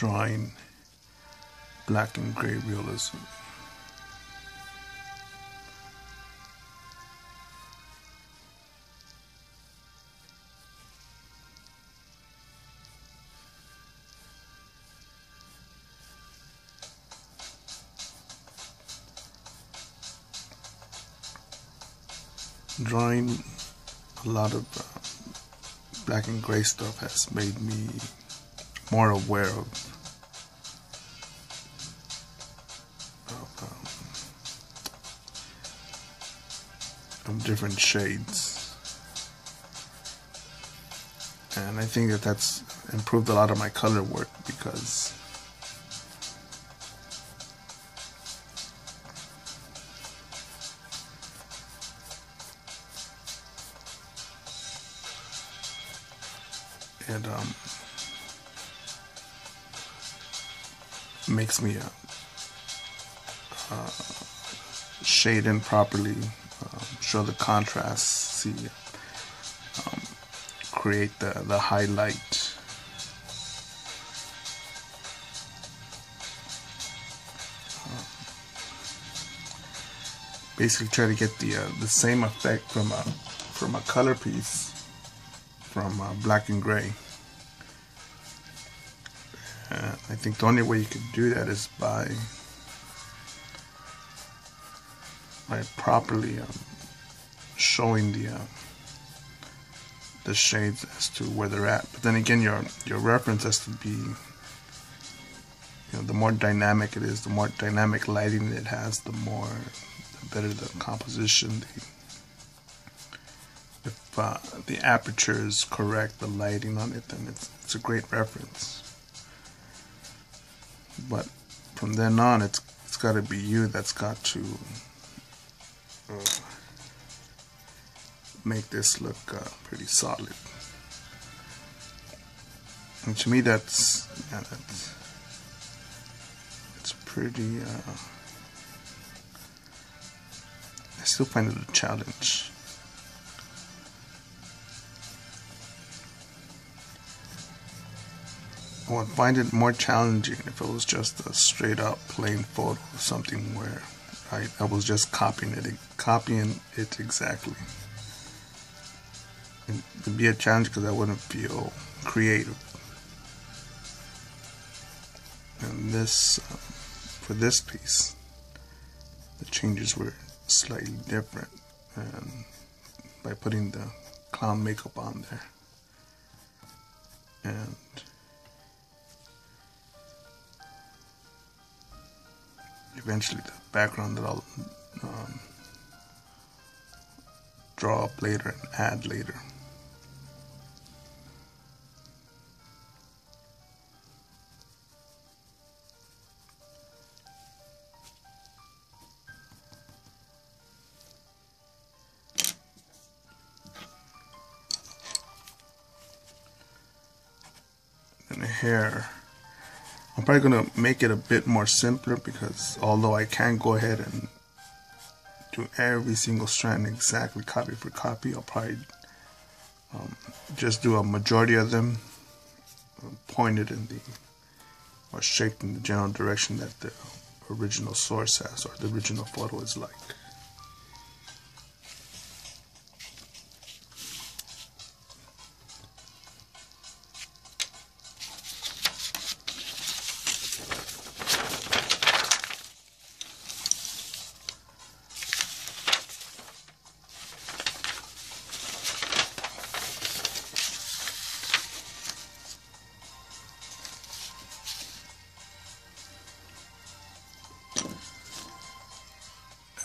drawing black and gray realism. Drawing a lot of black and gray stuff has made me more aware of different shades, and I think that that's improved a lot of my color work because it makes me shade in properly, show the contrast, see, create the highlight. Basically, try to get the same effect from a color piece from black and gray. I think the only way you could do that is by properly showing the shades as to where they're at. But then again, your reference has to be, the more dynamic it is, the more dynamic lighting it has, the better the composition. If the aperture is correct, the lighting on it, then it's a great reference. But from then on, it's got to be you that's got to make this look pretty solid. And to me, it's pretty. I still find it a challenge. I would find it more challenging if it was just a straight up plain photo of something where I was just copying it exactly. It would be a challenge because I wouldn't feel creative. And for this piece, the changes were slightly different, and by putting the clown makeup on there, and eventually the background that I'll draw up later and add later. And the hair, I'm probably going to make it a bit more simpler because although I can go ahead and do every single strand exactly copy for copy, I'll probably just do a majority of them pointed or shaped in the general direction that the original source has or the original photo is like.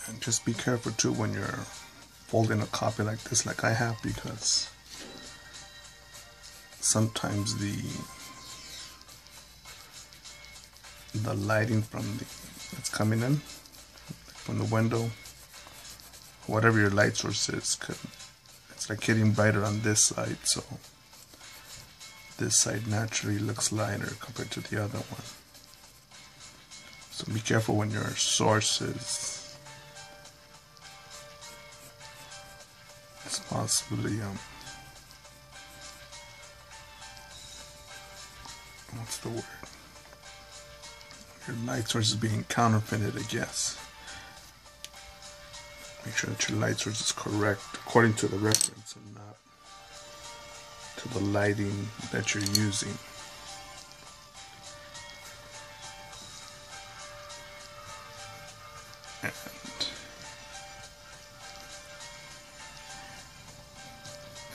And just be careful too when you're folding a copy like this, like I have, because sometimes the lighting that's coming in from the window, whatever your light source is, it's like hitting brighter on this side, so this side naturally looks lighter compared to the other one. So be careful when your source is possibly what's the word? your light source is being counterfeited, I guess. Make sure that your light source is correct according to the reference and not to the lighting that you're using. And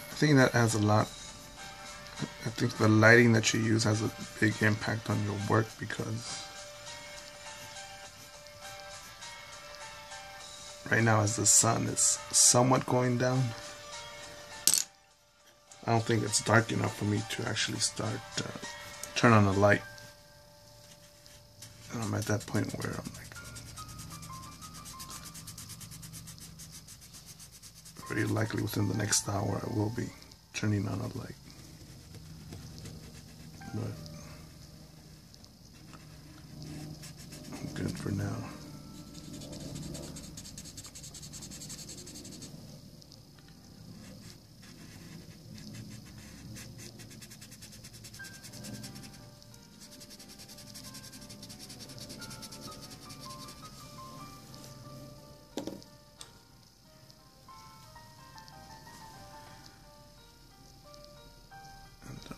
I think that has a lot. I think the lighting that you use has a big impact on your work, because right now, as the sun is somewhat going down, I don't think it's dark enough for me to actually start turn on a light. And I'm at that point where I'm like, very likely within the next hour I will be turning on a light. But I'm good for now.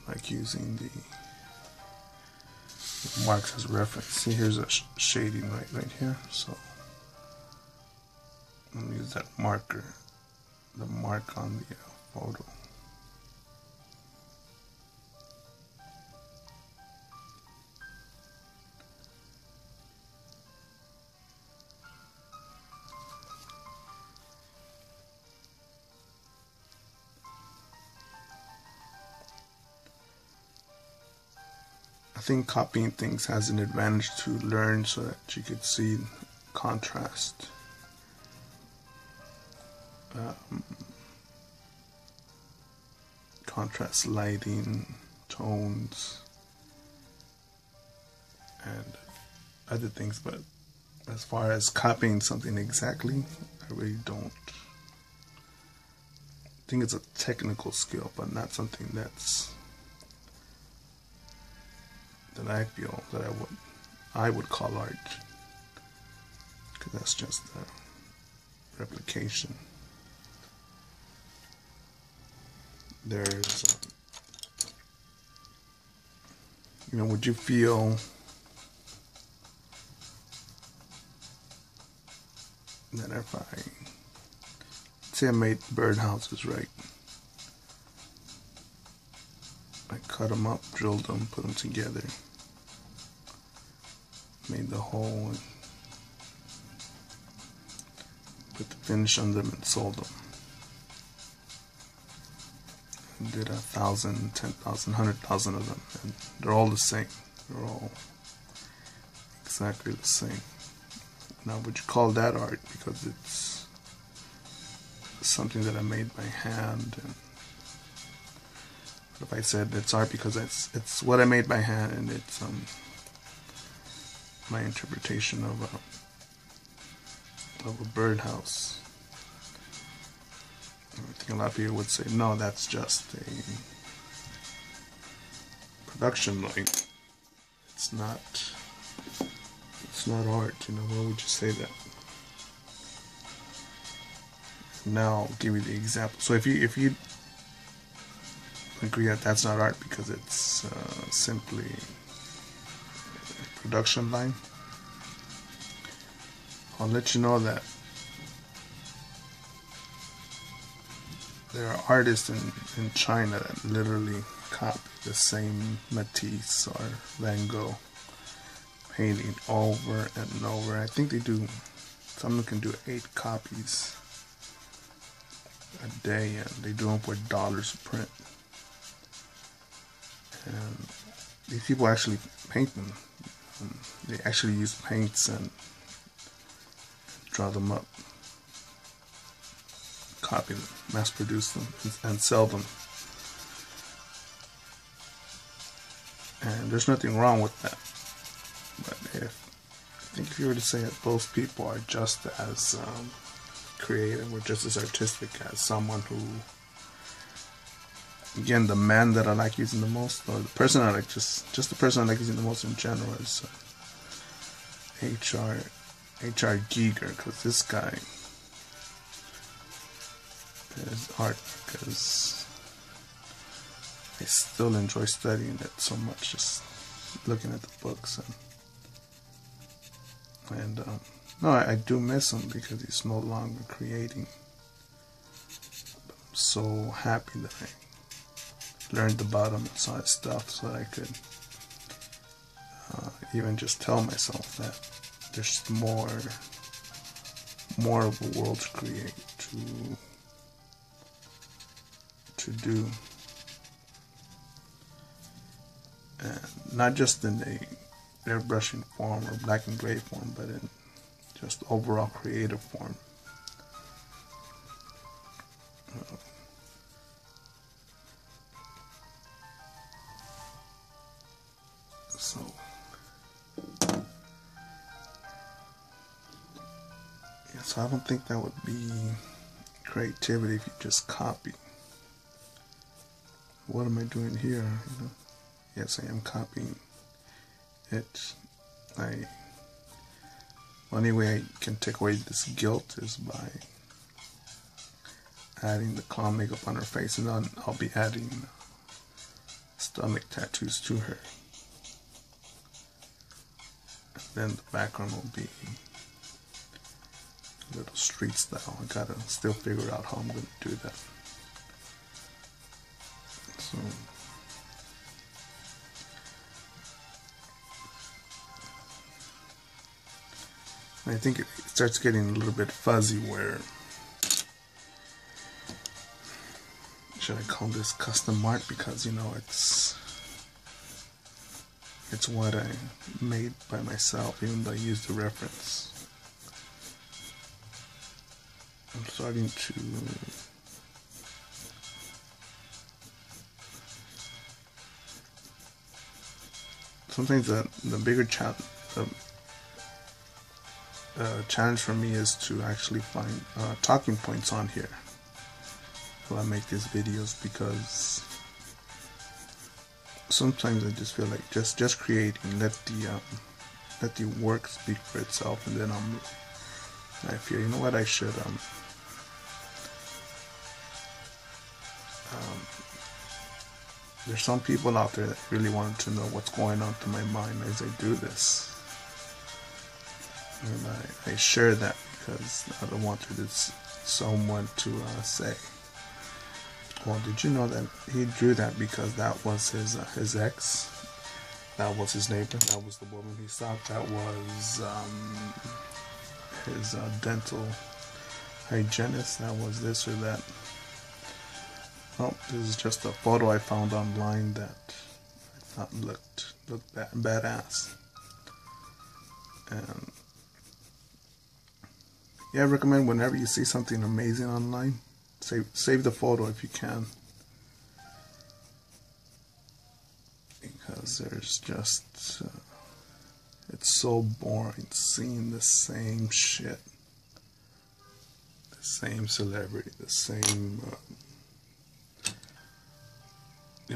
Like using the marks as reference. See, here's a shading right here. So I'm gonna use that marker, the mark on the photo. I think copying things has an advantage to learn, so that you could see contrast. Contrast lighting, tones, and other things. But as far as copying something exactly, I really don't. I think it's a technical skill, but not something that I feel that I would call art, because that's just a replication. There's, would you feel that if say I made birdhouses, right? I cut them up, drilled them, put them together, made the hole, and put the finish on them and sold them. And did 1,000, 10,000, 100,000 of them, and they're all the same. They're all exactly the same. Now, would you call that art because it's something that I made by hand? And if I said it's art because it's what I made by hand, and it's my interpretation of a birdhouse, I think a lot of people would say, no, that's just a production line. It's not art. Why would you say that? Now I'll give you the example. So if you agree that that's not art because it's simply a production line, I'll let you know that there are artists in China that literally copy the same Matisse or Van Gogh painting over and over. I think some can do 8 copies a day, and they do them for $1 a print. And these people actually paint them. They actually use paints and draw them up, copy them, mass produce them, and sell them. And there's nothing wrong with that. But I think if you were to say that those people are just as creative or just as artistic as someone who, again, the man that I like using the most, or the person I like, just the person I like using the most in general, is H.R. Giger, because this guy is art, because I still enjoy studying it so much, just looking at the books. And no, I do miss him because he's no longer creating. But I'm so happy that I learned about him and saw his stuff, so that I could even just tell myself that there's more of the world to create, to do, and not just in the airbrushing form or black and gray form, but in just overall creative form. So yeah, so I don't think that would be creativity if you just copy. What am I doing here? You know? Yes, I am copying it. Only way I can take away this guilt is by adding the clown makeup on her face, and then I'll be adding stomach tattoos to her. And then the background will be a little street style. I gotta still figure out how I'm gonna do that. So I think it starts getting a little bit fuzzy where, should I call this custom art, because you know it's what I made by myself, even though I used the reference. I'm starting to sometimes the bigger challenge for me is to actually find talking points on here while I make these videos, because sometimes I just feel like just creating, let the work speak for itself, and then I feel, you know what, I should there's some people out there that really wanted to know what's going on through my mind as I do this. And I share that because I don't want someone to say, well, did you know that he drew that because that was his ex? That was his neighbor? That was the woman he saw? That was his dental hygienist? That was this or that? Well, this is just a photo I found online that I thought looked badass. And yeah, I recommend whenever you see something amazing online, save the photo if you can, because there's just it's so boring seeing the same shit, the same celebrity, the same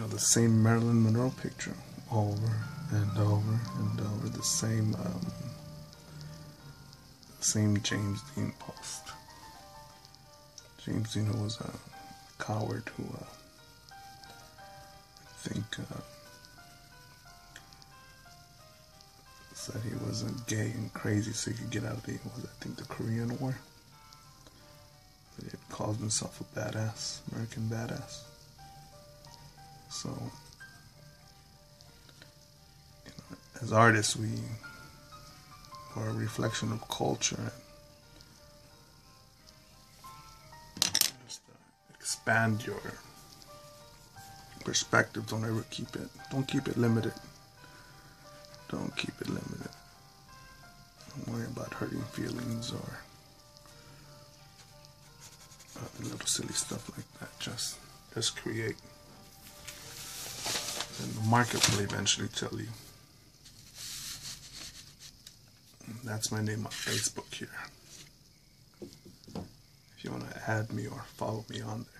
the same Marilyn Monroe picture over and over and over, the same James Dean post. James Dean was a coward who I think said he wasn't gay and crazy so he could get out of the Korean War. But he called himself a badass, American badass. So, as artists, we are a reflection of culture. Just expand your perspective. Don't keep it limited. Don't keep it limited. Don't worry about hurting feelings or little silly stuff like that. Just create. And the market will eventually tell you. And that's my name on Facebook here. If you want to add me or follow me on there.